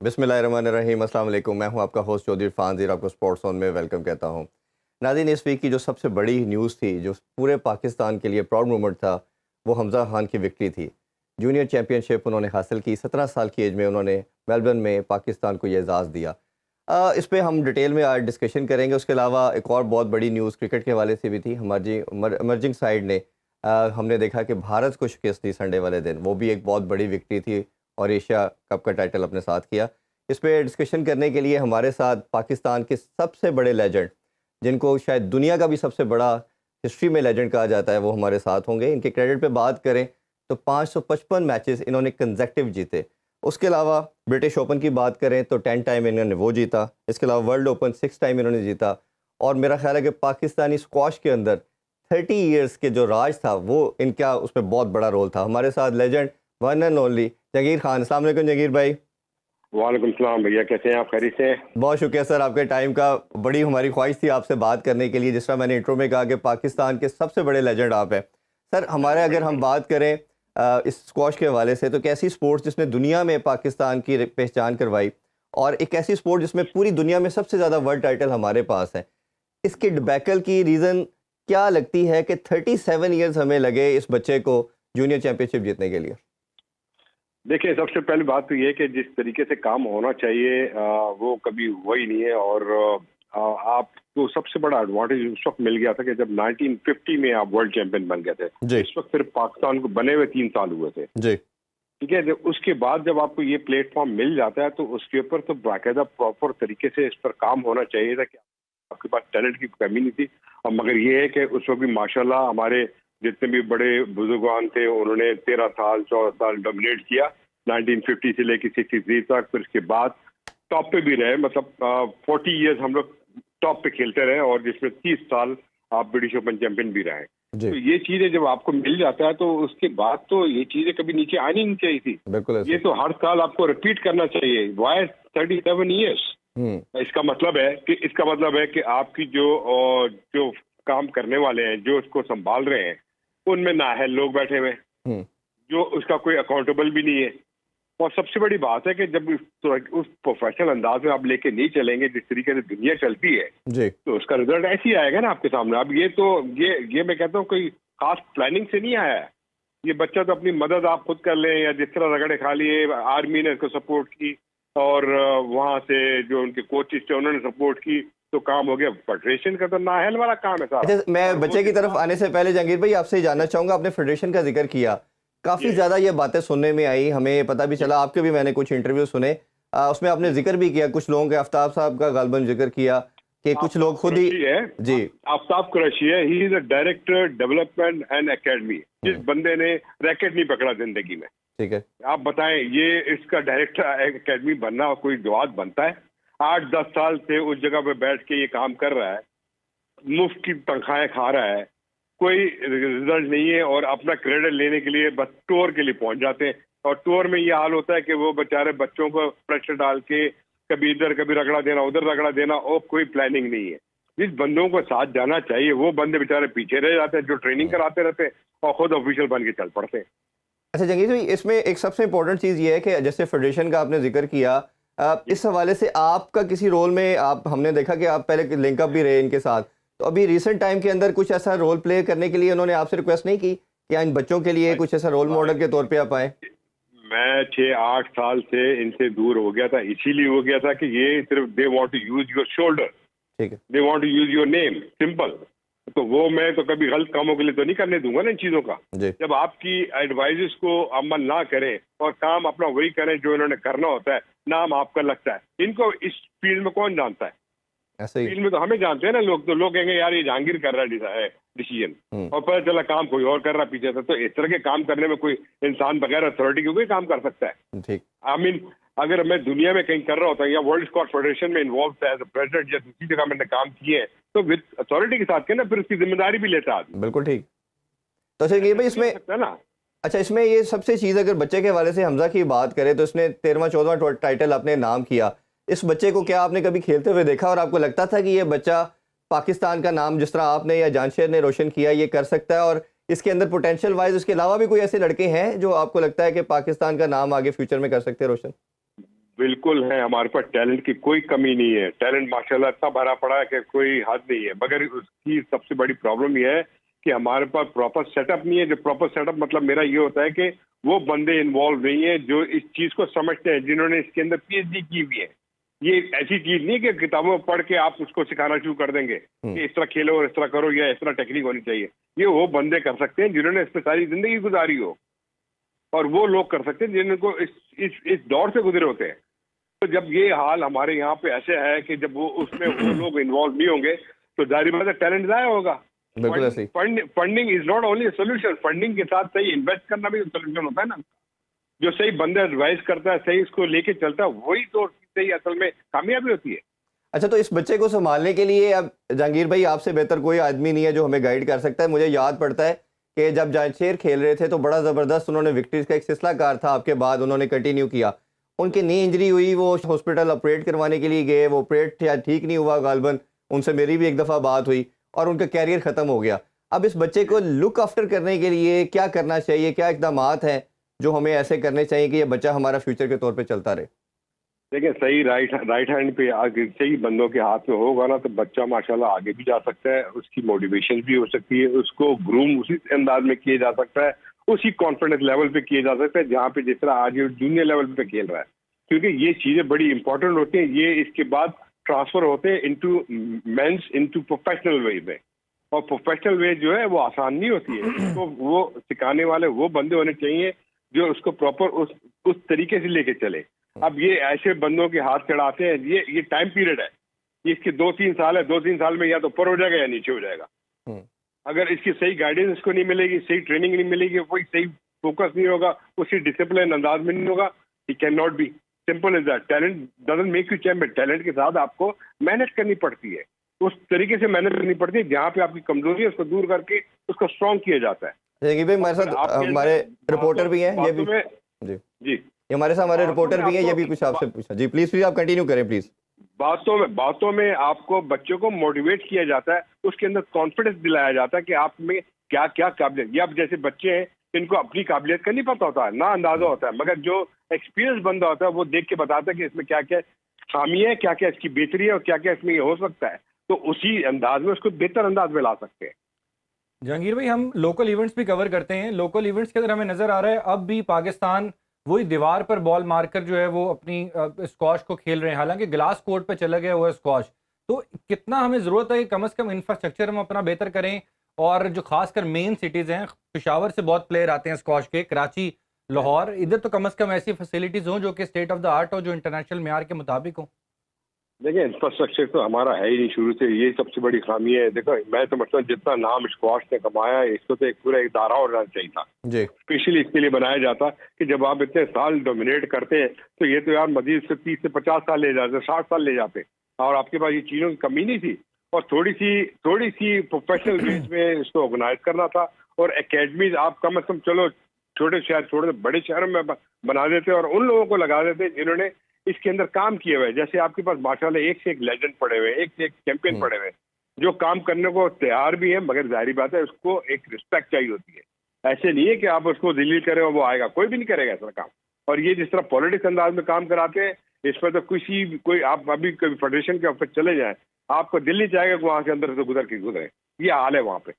बिस्मिल्लाहिर्रहमानिर्रहीम, अस्सलाम वालेकुम। मैं हूं आपका होस्ट चौधरी इरफान ज़ीर, आपको स्पोर्ट्स ऑन में वेलकम कहता हूं। नाज़रीन, इस वीक की जो सबसे बड़ी न्यूज़ थी, जो पूरे पाकिस्तान के लिए प्राउड मोमेंट था, वो हमज़ा खान की विक्ट्री थी। जूनियर चैम्पियनशिप उन्होंने हासिल की, 17 साल की एज में उन्होंने मेलबर्न में पाकिस्तान को ये एजाज़ दिया। इस पे हम डिटेल में आज डिस्कशन करेंगे। उसके अलावा एक और बहुत बड़ी न्यूज़ क्रिकेट के हवाले से भी थी। हमारी इमर्जिंग साइड ने हमने देखा कि भारत को शिकस्त दी संडे वाले दिन, वो भी एक बहुत बड़ी विक्ट्री थी और एशिया कप का टाइटल अपने साथ किया। इस पे डिस्कशन करने के लिए हमारे साथ पाकिस्तान के सबसे बड़े लेजेंड, जिनको शायद दुनिया का भी सबसे बड़ा हिस्ट्री में लेजेंड कहा जाता है, वो हमारे साथ होंगे। इनके क्रेडिट पे बात करें तो 555 मैचेस इन्होंने कंसेक्टिव जीते। उसके अलावा ब्रिटिश ओपन की बात करें तो 10 टाइम इन्होंने वो जीता। इसके अलावा वर्ल्ड ओपन 6 टाइम इन्होंने जीता। और मेरा ख्याल है कि पाकिस्तानी स्क्वाश के अंदर 30 ईयर्स के जो राज था, वो इनका उसमें बहुत बड़ा रोल था। हमारे साथ legend one and only Jangir Khan. अस्सलाम वालेकुम जंगीर भाई। वालेकुम सलाम भैया, कैसे हैं आप? खैरियत से? बहुत शुक्रिया सर आपके टाइम का। बड़ी हमारी ख्वाहिश थी आपसे बात करने के लिए, जिस तरह मैंने इंट्रो में कहा कि पाकिस्तान के सबसे बड़े लेजेंड आप हैं। सर हमारे अगर हम बात करें इस स्क्वाश के हवाले से, तो कैसी स्पोर्ट्स जिसने दुनिया में पाकिस्तान की पहचान करवाई, और एक ऐसी स्पोर्ट जिसमें पूरी दुनिया में सबसे ज़्यादा वर्ल्ड टाइटल हमारे पास है, इसके डिबैकल की रीज़न क्या लगती है कि 37 ईयर्स हमें लगे इस बच्चे को जूनियर चैंपियनशिप जीतने के लिए? देखिए, सबसे पहली बात तो ये है कि जिस तरीके से काम होना चाहिए वो कभी हुआ ही नहीं है। और आपको सबसे बड़ा एडवांटेज उस वक्त मिल गया था कि जब 1950 में आप वर्ल्ड चैंपियन बन गए थे। इस वक्त सिर्फ पाकिस्तान को बने हुए 3 साल हुए थे जी। ठीक है। उसके बाद जब आपको ये प्लेटफॉर्म मिल जाता है तो उसके ऊपर तो बाकायदा प्रॉपर तरीके से इस पर काम होना चाहिए था कि आपके पास टैलेंट की कमी नहीं थी। और मगर ये है कि उस वक्त भी माशाल्लाह हमारे जितने भी बड़े बुजुर्गान थे, उन्होंने 13 साल 14 साल डोमिनेट किया 1950 से लेकर 63 तक। फिर उसके बाद टॉप पे भी रहे, मतलब 40 इयर्स हम लोग टॉप पे खेलते रहे, और जिसमें 30 साल आप ब्रिटिश ओपन चैंपियन भी रहे। तो ये चीजें जब आपको मिल जाता है तो उसके बाद तो ये चीजें कभी नीचे आनी नहीं चाहिए थी। बिल्कुल ये तो हर साल आपको रिपीट करना चाहिए। Why 37 years? इसका मतलब है कि आपकी जो काम करने वाले हैं, जो उसको संभाल रहे हैं, उनमें नाअहल लोग बैठे हुए हैं, जो उसका कोई अकाउंटेबल भी नहीं है। और सबसे बड़ी बात है कि जब उस प्रोफेशनल अंदाज में आप लेके नहीं चलेंगे जिस तरीके से दुनिया चलती है जी, तो उसका रिजल्ट ऐसे ही आएगा ना आपके सामने। अब ये मैं कहता हूँ कोई खास प्लानिंग से नहीं आया है। ये बच्चा तो अपनी मदद आप खुद कर लें, या जिस तरह रगड़े खा लिए, आर्मी ने इसको सपोर्ट की और वहां से जो उनके कोचेस थे उन्होंने सपोर्ट की, तो काम हो गया। फेडरेशन का तो नाअहल वाला काम है सारा। अच्छा, मैं बच्चे की तरफ आने से पहले जंगीर भाई आपसे जानना चाहूंगा, आपने फेडरेशन का जिक्र किया, काफी ज्यादा ये बातें सुनने में आई, हमें पता भी चला, आपके भी मैंने कुछ इंटरव्यू सुने, उसमें आपने जिक्र भी किया कुछ लोगों के, आफ्ताब साहब का गालबन जिक्र किया कि कुछ लोग खुद ही जी। आफ्ताब कुरैशी है, he is the director development and academy. जिस बंदे ने रैकेट नहीं पकड़ा जिंदगी में, ठीक है, आप बताएं, ये इसका डायरेक्टर एकेडमी बनना कोई जवाब बनता है? 8-10 साल से उस जगह पे बैठ के ये काम कर रहा है, मुफ्त की तनख्वाहें खा रहा है, कोई रिजल्ट नहीं है, और अपना क्रेडिट लेने के लिए बस टूर के लिए पहुंच जाते हैं। और टूर में ये हाल होता है कि वो बेचारे बच्चों को प्रेशर डाल के कभी इधर कभी रगड़ा देना, उधर रगड़ा देना, और कोई प्लानिंग नहीं है। जिस बंदों को साथ जाना चाहिए वो बंदे बेचारे पीछे रह जाते हैं, जो ट्रेनिंग कराते रहते हैं और खुद ऑफिशियल बन के चल पड़ते हैं। अच्छा जंगीर भाई, इसमें एक सबसे इंपॉर्टेंट चीज़ ये है कि जैसे फेडरेशन का आपने जिक्र किया, इस हवाले से आपका किसी रोल में, आप हमने देखा कि आप पहले लिंकअप भी रहे इनके साथ, तो अभी रिसेंट टाइम के अंदर कुछ ऐसा रोल प्ले करने के लिए उन्होंने आपसे रिक्वेस्ट नहीं की कि इन बच्चों के लिए कुछ ऐसा रोल मॉडल के तौर पे आप आए? मैं 6-8 साल से इनसे दूर हो गया था, इसीलिए हो गया था कि ये सिर्फ they want to use your shoulder, ठीक है, they want to use your name, simple. तो वो मैं तो कभी गलत कामों के लिए तो नहीं करने दूंगा ना इन चीजों का। जब आपकी एडवाइजेस को अमल ना करें और काम अपना वही करें जो इन्होंने करना होता है, नाम आपका लगता है। इनको इस फील्ड में कौन जानता है? ऐसे ही फील्ड में तो हमें जानते हैं ना लोग, तो लोग कहेंगे यार ये जहांगीर कर रहा है डिसीजन, और पता चला काम कोई और कर रहा पीछे से। तो इस तरह के काम करने में कोई इंसान बगैर अथॉरिटी के कोई काम कर सकता है? ठीक। आई मीन, अगर मैं दुनिया में कहीं कर रहा होता या वर्ल्ड स्क्वाश फेडरेशन में इन्वॉल्व था एज अ प्रेसिडेंट, या दूसरी जगह मैंने काम किए हैं, तो विद अथॉरिटी के साथ के ना फिर उसकी जिम्मेदारी भी लेता आदमी। बिल्कुल ठीक। तो अच्छा ये भाई इसमें ना, अच्छा इसमें ये सबसे चीज़, अगर बच्चे के हवाले से हमजा की बात करें तो इसने 13वां-14वां टाइटल अपने नाम किया। इस बच्चे को क्या आपने कभी खेलते हुए देखा और आपको लगता था कि ये बच्चा पाकिस्तान का नाम जिस तरह आपने या जानशेर ने रोशन किया ये कर सकता है, और इसके अंदर पोटेंशियल वाइज उसके अलावा भी कोई ऐसे लड़के हैं जो आपको लगता है कि पाकिस्तान का नाम आगे फ्यूचर में कर सकते हैं रोशन? बिल्कुल है, हमारे पास टैलेंट की कोई कमी नहीं है। टैलेंट माशाल्लाह इतना भरा पड़ा है कि कोई हद नहीं है, मगर उसकी सबसे बड़ी प्रॉब्लम ये है कि हमारे पास प्रॉपर सेटअप नहीं है। जो प्रॉपर सेटअप मतलब मेरा ये होता है कि वो बंदे इन्वॉल्व नहीं है जो इस चीज को समझते हैं, जिन्होंने इसके अंदर पीएचडी की हुई है। ये ऐसी चीज नहीं कि किताबों में पढ़ के आप उसको सिखाना शुरू कर देंगे कि इस तरह खेलो और इस तरह करो या इस तरह टेक्निक होनी चाहिए। ये वो बंदे कर सकते हैं जिन्होंने इस पर सारी जिंदगी गुजारी हो, और वो लोग कर सकते हैं जिनको इस दौर से गुजरे होते हैं। तो जब ये हाल हमारे यहाँ पे ऐसे है कि जब वो उसमें वो लोग इन्वॉल्व नहीं होंगे तो जाहिर बात है टैलेंट ज़ाया होगा। बिल्कुल ऐसे ही। Funding is not only solution, funding के साथ सही इन्वेस्ट करना भी सोल्यूशन होता है ना। जो सही बंदा एडवाइस करता है, सही इसको लेके चलता है, वही तो सही असल में कामयाबी होती है। अच्छा, तो इस बच्चे को संभालने के लिए अब जहांगीर भाई आपसे बेहतर कोई आदमी नहीं है जो हमें गाइड कर सकता है। मुझे याद पड़ता है कि जब जांचेर खेल रहे थे तो बड़ा ज़बरदस्त उन्होंने विक्ट्रीज का एक सिलसिलाकार था, आपके बाद उन्होंने कंटिन्यू किया। उनकी नी इंजरी हुई, वो हॉस्पिटल ऑपरेट करवाने के लिए गए, वो ऑपरेट ठीक नहीं हुआ गालबन, उनसे मेरी भी एक दफ़ा बात हुई और उनका कैरियर ख़त्म हो गया। अब इस बच्चे को लुक आफ्टर करने के लिए क्या करना चाहिए, क्या इक़दामात हैं जो हमें ऐसे करने चाहिए कि ये बच्चा हमारा फ्यूचर के तौर पे चलता रहे? देखिए, सही राइट हैंड पे आगे सही बंदों के हाथ में होगा ना तो बच्चा माशाल्लाह आगे भी जा सकता है, उसकी मोटिवेशन भी हो सकती है, उसको ग्रूम उसी अंदाज में किया जा सकता है, उसी कॉन्फिडेंस लेवल पे किया जा सकता है जहाँ पे जिस तरह आज ये जूनियर लेवल पे खेल रहा है। क्योंकि ये चीज़ें बड़ी इंपॉर्टेंट होती हैं, ये इसके बाद ट्रांसफर होते हैं इनटू प्रोफेशनल वे में, और प्रोफेशनल वे जो है वो आसान नहीं होती है। तो वो सिखाने वाले वो बंदे होने चाहिए जो उसको प्रॉपर उस तरीके से लेके चले। अब ये ऐसे बंदों के हाथ चढ़ाते हैं, ये टाइम पीरियड है, ये इसके 2-3 साल है, 2-3 साल में या तो ऊपर हो जाएगा या नीचे हो जाएगा। अगर इसकी सही गाइडेंस इसको नहीं मिलेगी, सही ट्रेनिंग नहीं मिलेगी, कोई सही फोकस नहीं होगा, उसी डिसिप्लिन अंदाज में नहीं होगा, he can not be. Simple is that. Talent doesn't make you champion. Talent के साथ आपको मेहनत करनी पड़ती है, उस तरीके से मेहनत करनी पड़ती है जहाँ पे आपकी कमजोरी है उसको दूर करके उसको स्ट्रॉन्ग किया जाता है। देखिए भाई, हमारे साथ हमारे रिपोर्टर भी हैं, ये भी जी जी ये हमारे साथ हमारे रिपोर्टर भी हैं, ये भी कुछ आपसे पूछा। जी प्लीज आप कंटिन्यू करें प्लीज। बातों में आपको बच्चों को मोटिवेट किया जाता है, उसके अंदर कॉन्फिडेंस दिलाया जाता है कि आप में क्या क्या काबिलियत। ये अब जैसे बच्चे हैं इनको अपनी काबिलियत का नहीं पता होता है, ना अंदाजा होता है, मगर जो एक्सपीरियंस बंदा होता है वो देख के बताता है कि इसमें क्या क्या खामी है, क्या क्या इसकी बेहतरी है और क्या क्या इसमें ये हो सकता है। तो उसी अंदाज में उसको बेहतर अंदाज में ला सकते हैं। जहांगीर भाई, हम लोकल इवेंट्स भी कवर करते हैं। लोकल इवेंट्स के अंदर हमें नज़र आ रहा है अब भी पाकिस्तान वही दीवार पर बॉल मारकर जो है वो अपनी स्क्वॉश को खेल रहे हैं, हालांकि ग्लास कोर्ट पे चला गया हुआ है स्क्वॉश। तो कितना हमें ज़रूरत है कि कम से कम इंफ्रास्ट्रक्चर हम अपना बेहतर करें, और जो खासकर मेन सिटीज़ हैं, पेशावर से बहुत प्लेयर आते हैं स्क्वॉश के, कराची, लाहौर, इधर तो कम से कम ऐसी फैसिलिटीज़ हों जो कि स्टेट ऑफ द आर्ट हो, जो इंटरनेशनल मेयार के मुताबिक हो। देखिए, इंफ्रास्ट्रक्चर तो हमारा है ही नहीं शुरू से, ये सबसे बड़ी खामी है। देखो, मैं समझता हूँ जितना नाम स्क्वॉश ने कमाया है इसको तो एक पूरा इदारा हो जाना चाहिए था जी, स्पेशली इसके लिए बनाया जाता कि जब आप इतने साल डोमिनेट करते हैं तो ये तो यार मजीद से 30 से 50 साल ले जाते, 60 साल ले जाते, और आपके पास ये चीज़ों की कमी नहीं थी। और थोड़ी सी प्रोफेशनल बेस में इसको ऑर्गेनाइज करना था, और एकेडमीज आप कम से कम चलो छोटे शहर छोटे बड़े शहरों में बना देते और उन लोगों को लगा देते जिन्होंने इसके अंदर काम किए हुए। जैसे आपके पास माशाल्लाह एक से एक लेजेंड पड़े हुए, एक से एक चैंपियन पड़े हुए जो काम करने को तैयार भी है, मगर जाहिर बात है उसको एक रिस्पेक्ट चाहिए होती है। ऐसे नहीं है कि आप उसको दिल्ली करें और वो आएगा, कोई भी नहीं करेगा ऐसा काम। और ये जिस तरह पॉलिटिक्स अंदाज में काम कराते हैं, इस पर तो कोई आप अभी कोई फेडरेशन के ऑफिस चले जाएं, आपको दिल्ली चाहेगा कि वहाँ से अंदर से गुजरे, ये हाल है वहाँ पे।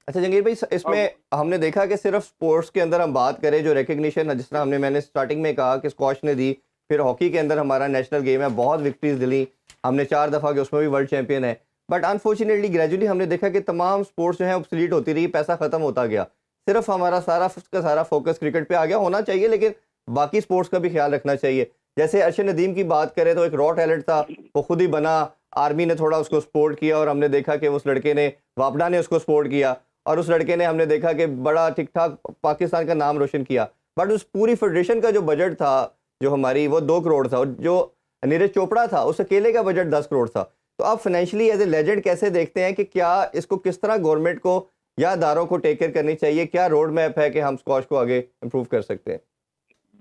अच्छा जंगीर भाई, इसमें हमने देखा कि सिर्फ स्पोर्ट्स के अंदर हम बात करें, जो रिकग्निशन जिस तरह मैंने स्टार्टिंग में कहा कि स्क्वॉश ने दी, फिर हॉकी के अंदर हमारा नेशनल गेम है, बहुत विक्ट्रीज दिली, हमने 4 दफ़ा के उसमें भी वर्ल्ड चैंपियन है। बट अनफॉर्चुनेटली ग्रेजुअली हमने देखा कि तमाम स्पोर्ट्स जो है ऑब्सोलीट होती रही, पैसा ख़त्म होता गया, सिर्फ हमारा सारा फोकस क्रिकेट पे आ गया। होना चाहिए लेकिन बाकी स्पोर्ट्स का भी ख्याल रखना चाहिए। जैसे अर्शद नदीम की बात करें तो एक रॉ टैलेंट था, वो खुद ही बना, आर्मी ने थोड़ा उसको सपोर्ट किया और हमने देखा कि उस लड़के ने, वापडा ने उसको सपोर्ट किया और उस लड़के ने हमने देखा कि बड़ा ठीक ठाक पाकिस्तान का नाम रोशन किया। बट उस पूरी फेडरेशन का जो बजट था जो हमारी, वो 2 करोड़ था, और जो नीरज चोपड़ा था उस अकेले का बजट 10 करोड़ था। तो आप फाइनेंशियली एज ए लेजेंड कैसे देखते हैं कि क्या इसको किस तरह गवर्नमेंट को या अदारों को टेक केयर करनी चाहिए, क्या रोड मैप है कि हम स्क्वॉश को आगे इम्प्रूव कर सकते हैं?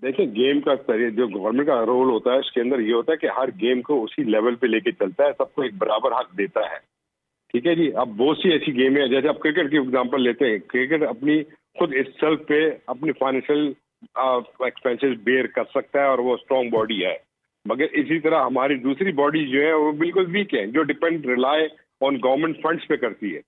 देखिए, गेम का जो गवर्नमेंट का रोल होता है उसके अंदर ये होता है कि हर गेम को उसी लेवल पे लेके चलता है, सबको एक बराबर हक देता है। ठीक है जी। अब बहुत सी ऐसी गेम है, जैसे आप क्रिकेट की एग्जांपल लेते हैं, क्रिकेट अपनी खुद इस सेल्फ पे अपनी फाइनेंशियल एक्सपेंसेस बेयर कर सकता है और वो स्ट्रॉन्ग बॉडी है। मगर इसी तरह हमारी दूसरी बॉडी जो है वो बिल्कुल वीक है, जो depend rely on government funds पे करती है।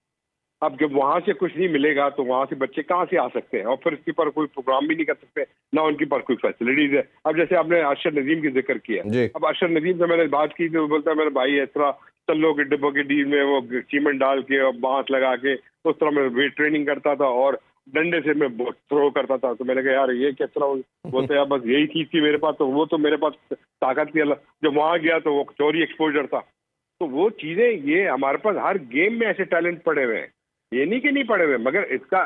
अब जब वहां से कुछ नहीं मिलेगा तो वहां से बच्चे कहाँ से आ सकते हैं, और फिर इसके पर कोई प्रोग्राम भी नहीं कर सकते, ना उनके पास कोई फैसिलिटीज है। अब जैसे आपने अरशद नदीम की जिक्र किया, जी। अब अरशद नदीम से मैंने बात की तो वो बोलता है मेरे भाई इस तरह चलो के डिब्बों के डील में वो सीमेंट डाल के और बांस लगा के उस तरह मैं वेट ट्रेनिंग करता था और डंडे से मैं थ्रो करता था। तो मैंने कहा यार ये किस तरह, बोलते यार बस यही चीज थी मेरे पास, तो वो तो मेरे पास ताकत थी। जब वहां गया तो वो चोरी एक्सपोजर था। तो वो चीजें, ये हमारे पास हर गेम में ऐसे टैलेंट पड़े हुए हैं, ये नहीं कि नहीं पड़े हुए, मगर इसका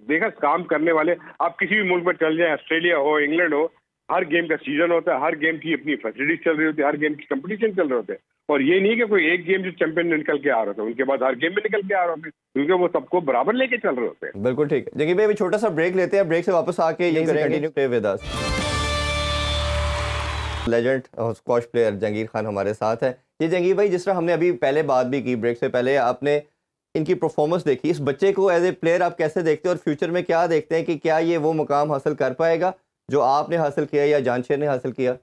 देखा काम करने वाले आप किसी भी मुल्क में चल जाए, ऑस्ट्रेलिया हो, इंग्लैंड हो, हर गेम का सीजन होता है, हर गेम की अपनी फैसिलिटी चल रही होती है, हर गेम की कंपटीशन चल रहे होते हैं। और ये नहीं कि कोई एक गेम जो चैंपियन निकल के आ रहा था, उनके बाद हर गेम में निकल के आ रहे होते, क्योंकि वो सबको बराबर लेके चल रहे होते हैं। बिल्कुल ठीक है। जंगीर भाई अभी छोटा सा ब्रेक लेते हैं, ब्रेक से वापस आके यहीं से continue stay with us. Legend squash player Jangir Khan हमारे साथ है। ये जंगीर भाई, जिस तरह हमने अभी पहले बात भी की ब्रेक से पहले, आपने इनकी परफॉर्मेंस देखी, इस बच्चे को एज ए प्लेयर आप कैसे देखते हैं और फ्यूचर में क्या देखते हैं कि क्या ये वो मुकाम हासिल कर पाएगा जो आपने हासिल किया या जानशेर ने हासिल किया?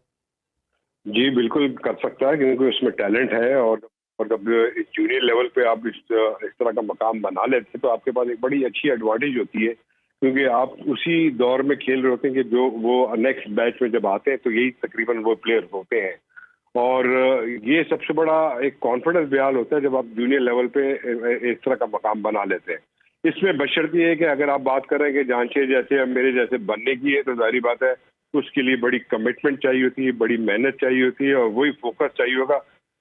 जी बिल्कुल कर सकता है, क्योंकि उसमें टैलेंट है। और जब जूनियर लेवल पे आप इस तरह का मकाम बना लेते हैं तो आपके पास एक बड़ी अच्छी एडवांटेज होती है, क्योंकि आप उसी दौर में खेल रहे होते हैं कि जो वो नेक्स्ट बैच में जब आते हैं तो यही तकरीबन वो प्लेयर होते हैं। और ये सबसे बड़ा एक कॉन्फिडेंस बयान होता है जब आप जूनियर लेवल पे इस तरह का मकाम बना लेते हैं। इसमें बशर्ते है कि अगर आप बात कर रहे हैं कि जानशेर जैसे या मेरे जैसे बनने की है, तो जाहिर बात है उसके लिए बड़ी कमिटमेंट चाहिए होती है, बड़ी मेहनत चाहिए होती है, और वही फोकस चाहिए होगा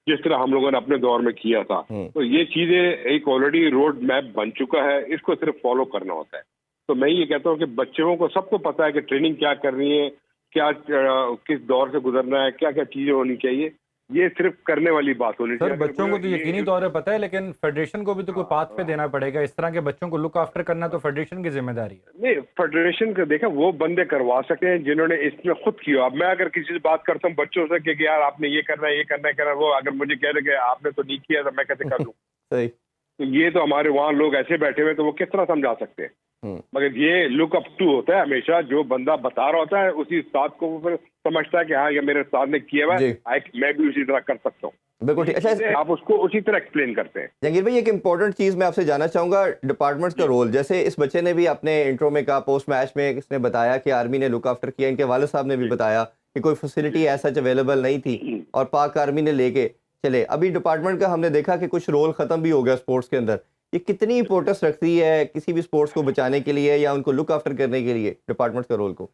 जिस तरह हम लोगों ने अपने दौर में किया था। तो ये चीजें एक ऑलरेडी रोड मैप बन चुका है, इसको सिर्फ फॉलो करना होता है। तो मैं ये कहता हूँ कि बच्चों को सबको पता है कि ट्रेनिंग क्या करनी है, क्या किस दौर से गुजरना है, क्या क्या चीजें होनी चाहिए, ये सिर्फ करने वाली बात होनी सर चाहिए। बच्चों को तो यकीनी तौर पर पता है, लेकिन फेडरेशन को भी तो कोई पाथ पे देना पड़ेगा। इस तरह के बच्चों को लुक आफ्टर करना तो फेडरेशन की जिम्मेदारी है। नहीं, फेडरेशन का देखा वो बंदे करवा सकते हैं जिन्होंने इसमें खुद किया। अब मैं अगर किसी से बात करता हूँ बच्चों से कि यार आपने ये करना है, ये करना है, करना है, वो अगर मुझे कह रहे कि आपने तो नहीं किया, तो मैं कैसे कर लूँ? सही। तो ये तो हमारे वहाँ लोग ऐसे बैठे हुए, तो वो किस तरह समझा सकते हैं? मगर ये लुक अप टू होता है हमेशा, जो बंदा बता रहा होता है उसी उस्ताद को वो फिर समझता है कि हाँ ये मेरे उस्ताद ने किया हुआ है, मैं भी उसी तरह कर सकता हूँ। बिल्कुल ठीक। अच्छा, आप उसको उसी तरह एक्सप्लेन करते हैं। जंगीर भाई एक इंपॉर्टेंट चीज मैं आपसे जानना चाहूंगा, डिपार्टमेंट्स का रोल। जैसे इस बच्चे ने भी अपने इंट्रो में कहा, पोस्ट मैच में इसने बताया कि आर्मी ने लुक आफ्टर किया, इनके वालिद साहब ने भी बताया कि कोई फैसिलिटी ऐसा अवेलेबल नहीं थी और पाक आर्मी ने लेके चले। अभी डिपार्टमेंट का हमने देखा कि कुछ रोल खत्म भी हो गया स्पोर्ट्स के अंदर। ये कितनी इंपॉर्टेंस रखती है किसी भी स्पोर्ट्स को बचाने के लिए या उनको लुक आफ्टर करने के लिए डिपार्टमेंट का रोल को?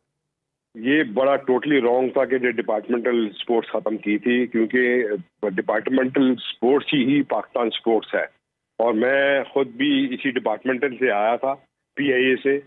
ये बड़ा टोटली रॉन्ग था कि जो डिपार्टमेंटल स्पोर्ट्स खत्म की थी, क्योंकि डिपार्टमेंटल स्पोर्ट्स ही पाकिस्तान स्पोर्ट्स है। और मैं खुद भी इसी डिपार्टमेंटल से आया था, PIA से।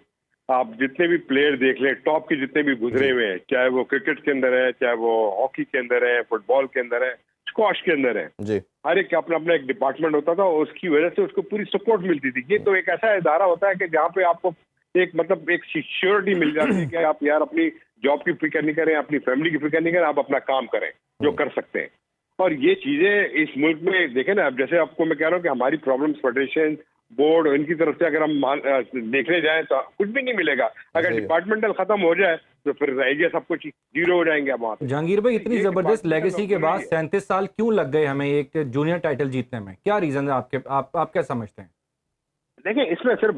आप जितने भी प्लेयर देख लें, टॉप के जितने भी गुजरे हुए हैं, चाहे वो क्रिकेट के अंदर है, चाहे वो हॉकी के अंदर है, फुटबॉल के अंदर है, स्क्वॉश के अंदर है, जी, हर एक अपना अपना एक डिपार्टमेंट होता था और उसकी वजह से उसको पूरी सपोर्ट मिलती थी। ये तो एक ऐसा इदारा होता है कि जहाँ पे आपको एक मतलब एक सिक्योरिटी मिल जाती है कि आप यार अपनी जॉब की फिक्र नहीं करें, अपनी फैमिली की फिक्र नहीं करें, आप अपना काम करें जो कर सकते हैं। और ये चीजें इस मुल्क में देखें ना, अब जैसे आपको मैं कह रहा हूँ कि हमारी प्रॉब्लम्स फेडरेशन बोर्ड इनकी तरफ से अगर हम देखने जाएं तो कुछ भी नहीं मिलेगा। अगर डिपार्टमेंटल खत्म हो जाए तो फिर रह गया सब कुछ, जीरो हो जाएंगे आप वहाँ पे। जहांगीर भाई इतनी जबरदस्त लेगेसी के बाद 37 साल क्यों लग गए हमें एक जूनियर टाइटल जीतने में? क्या रीजन है आपके? आप क्या समझते हैं? देखिए इसमें सिर्फ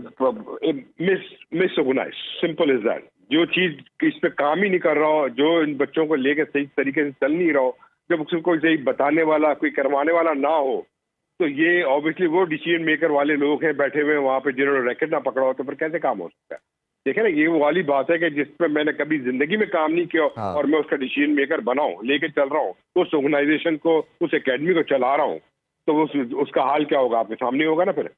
miss organise, simple is that. जो चीज इस पे काम ही नहीं कर रहा हो, जो इन बच्चों को लेकर सही तरीके से चल नहीं रहा हो, जब उसको कोई सही बताने वाला, कोई करवाने वाला ना हो, तो ये ऑब्वियसली वो डिसीजन मेकर वाले लोग हैं बैठे हुए वहाँ पे जिन्होंने रैकेट ना पकड़ा हो, तो फिर कैसे काम हो सकता है? देखे ना, ये वो वाली बात है कि जिस पे मैंने कभी जिंदगी में काम नहीं किया और मैं उसका डिसीजन मेकर बना हूँ, लेके चल रहा हूँ, उस ऑर्गेनाइजेशन को, उस एकेडमी को चला रहा हूँ, तो उसका हाल क्या होगा आपके सामने होगा ना फिर।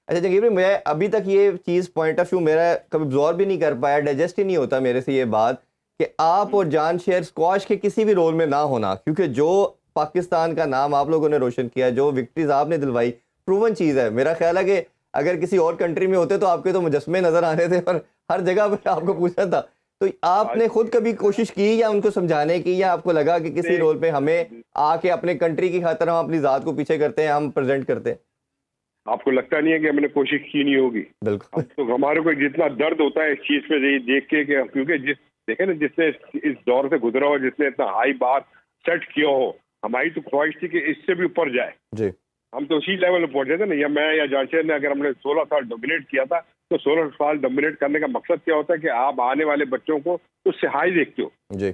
अच्छा जंगीर भाई, मैं अभी तक ये चीज़ पॉइंट ऑफ व्यू मेरा कभी अब्जॉर्ब भी नहीं कर पाया, डाइजेस्ट ही नहीं होता मेरे से ये बात कि आप और जानशेर स्क्वॉश के किसी भी रोल में ना होना, क्योंकि जो पाकिस्तान का नाम आप लोगों ने रोशन किया, जो विक्ट्रीज आपने दिलवाई, प्रूवन चीज़ है। मेरा ख्याल है कि अगर किसी और कंट्री में होते तो आपके तो मुजस्मे नजर आने थे और हर जगह पर आपको पूछा था। तो आपने खुद कभी कोशिश की या उनको समझाने की, या आपको लगा कि किसी रोल पे हमें आके अपने कंट्री की खातिर हम अपनी ज़ात को पीछे करते हैं, हम प्रेजेंट करते हैं? आपको लगता नहीं है कि हमने कोशिश की नहीं होगी? बिल्कुल। तो हमारे को जितना दर्द होता है इस चीज पे देख के, क्योंकि जिस देखे ना, जिसने इस दौर से गुजरा हो, जिसने इतना हाई बार सेट किया हो, हमारी तो ख्वाहिश थी कि इससे भी ऊपर जाए। जी हम तो उसी लेवल पे पहुंचे थे ना, या मैं या जांचर ने अगर हमने 16 साल डोमिनेट किया था, तो 16 साल डोमिनेट करने का मकसद क्या होता है कि आप आने वाले बच्चों को उससे हाई देखते हो। जी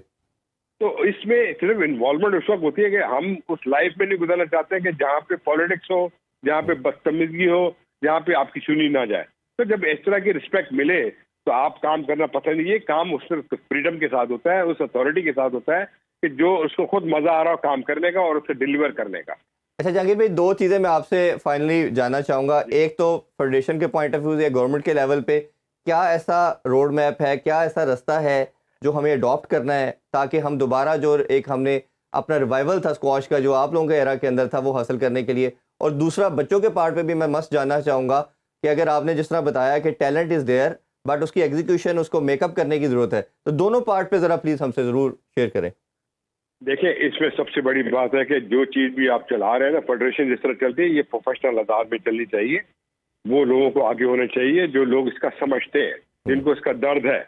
तो इसमें सिर्फ इन्वॉल्वमेंट उस वक्त होती है कि हम उस लाइफ में नहीं गुजरना चाहते हैं कि जहाँ पे पॉलिटिक्स हो, जहाँ पे बदतमीजगी हो, जहाँ पे आपकी सुनी ना जाए। तो जब इस तरह की रिस्पेक्ट मिले तो आप काम करना पसंद, ये काम उस फ्रीडम के साथ होता है, उस अथॉरिटी के साथ होता है कि जो उसको खुद मजा आ रहा हो काम करने का और उसे डिलीवर करने का। अच्छा जहांगीर भाई, दो चीज़ें मैं आपसे फाइनली जानना चाहूँगा। एक तो फेडरेशन के पॉइंट ऑफ व्यू से, गवर्नमेंट के लेवल पे क्या ऐसा रोड मैप है, क्या ऐसा रास्ता है जो हमें अडॉप्ट करना है ताकि हम दोबारा जो एक हमने अपना रिवाइवल था स्क्वाश का जो आप लोगों के एरा के अंदर था वो हासिल करने के लिए। और दूसरा बच्चों के पार्ट पे भी मैं मस्ट जानना चाहूँगा कि अगर आपने जिस तरह बताया कि टैलेंट इज़ देयर बट उसकी एग्जीक्यूशन, उसको मेकअप करने की ज़रूरत है, तो दोनों पार्ट पे ज़रा प्लीज़ हमसे ज़रूर शेयर करें। देखिए, इसमें सबसे बड़ी बात है कि जो चीज भी आप चला रहे हैं ना, फेडरेशन जिस तरह चलती है, ये प्रोफेशनल अंदाज में चलनी चाहिए। वो लोगों को आगे होने चाहिए जो लोग इसका समझते हैं, जिनको इसका दर्द है।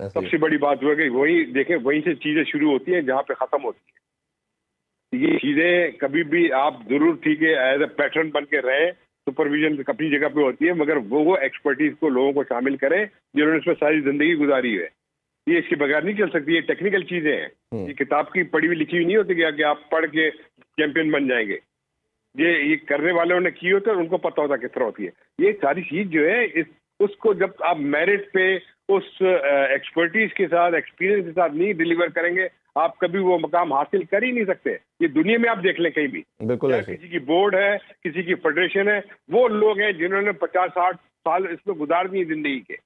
सबसे बड़ी बात वो है कि वही देखें, वहीं से चीजें शुरू होती हैं जहाँ पे खत्म होती है। ये चीजें कभी भी आप जरूर ठीक है एज ए पैटर्न बन के रहे, सुपरविजन अपनी जगह पे होती है, मगर वो एक्सपर्टीज को लोगों को शामिल करें जिन्होंने इसमें सारी जिंदगी गुजारी है। ये इसके बगैर नहीं चल सकती। ये टेक्निकल चीजें हैं, ये किताब की पढ़ी हुई लिखी हुई नहीं होती कि आप पढ़ के चैंपियन बन जाएंगे। ये करने वालों ने की होता है, उनको पता होता किस तरह होती है। ये सारी चीज जो है उसको जब आप मेरिट पे उस एक्सपर्टीज के साथ, एक्सपीरियंस के साथ नहीं डिलीवर करेंगे, आप कभी वो मकाम हासिल कर ही नहीं सकते। ये दुनिया में आप देख लें कहीं भी, बिल्कुल या किसी की बोर्ड है, किसी की फेडरेशन है, वो लोग हैं जिन्होंने 50-60 साल इसमें गुजार दिए जिंदगी के,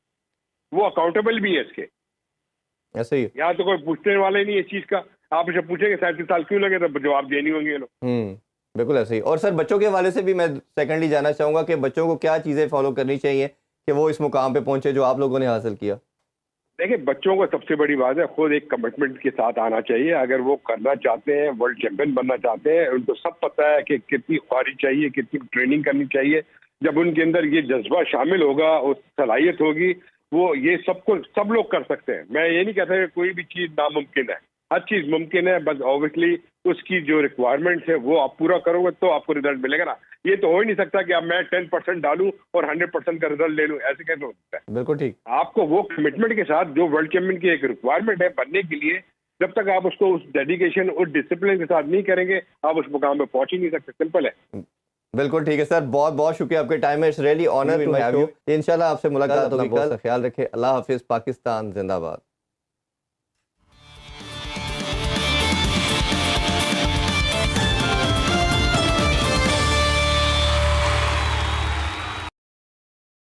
वो अकाउंटेबल भी है इसके। ऐसे ही यहाँ तो कोई पूछने वाला ही नहीं है इस चीज का। आप इसे पूछेंगे 37 साल क्यों लगे, तो जवाब देनी होंगे ये लोग। बिल्कुल ऐसे ही। और सर बच्चों के हवाले से भी मैं सेकेंडली जानना चाहूँगा कि बच्चों को क्या चीज़ें फॉलो करनी चाहिए कि वो इस मुकाम पे पहुंचे जो आप लोगों ने हासिल किया। देखिए, बच्चों को सबसे बड़ी बात है खुद एक कमिटमेंट के साथ आना चाहिए। अगर वो करना चाहते हैं, वर्ल्ड चैंपियन बनना चाहते हैं, उनको सब पता है कि कितनी ख्वारी चाहिए, कितनी ट्रेनिंग करनी चाहिए। जब उनके अंदर ये जज्बा शामिल होगा, उस सलाहियत होगी, वो ये सब लोग कर सकते हैं। मैं ये नहीं कहता कि कोई भी चीज़ नामुमकिन है, हर चीज़ मुमकिन है। बस ऑब्वियसली उसकी जो रिक्वायरमेंट्स है वो आप पूरा करोगे तो आपको रिजल्ट मिलेगा ना। ये तो हो ही नहीं सकता कि अब मैं 10% डालूं और 100% का रिजल्ट ले लूं, ऐसे कैसे हो सकता है। बिल्कुल ठीक। आपको वो कमिटमेंट के साथ जो वर्ल्ड चैंपियन की एक रिक्वायरमेंट है बनने के लिए, जब तक आप उसको उस डेडिकेशन और डिसिप्लिन के साथ नहीं करेंगे, आप उस मुकाम पे पहुंच ही नहीं सकते। सिंपल है। बिल्कुल ठीक है सर, बहुत बहुत शुक्रिया आपके टाइम में। It's really honour to have you. इंशाल्लाह आपसे मुलाकात होगी कल। ख्याल रखें। अल्लाह हाफिज। पाकिस्तान जिंदाबाद।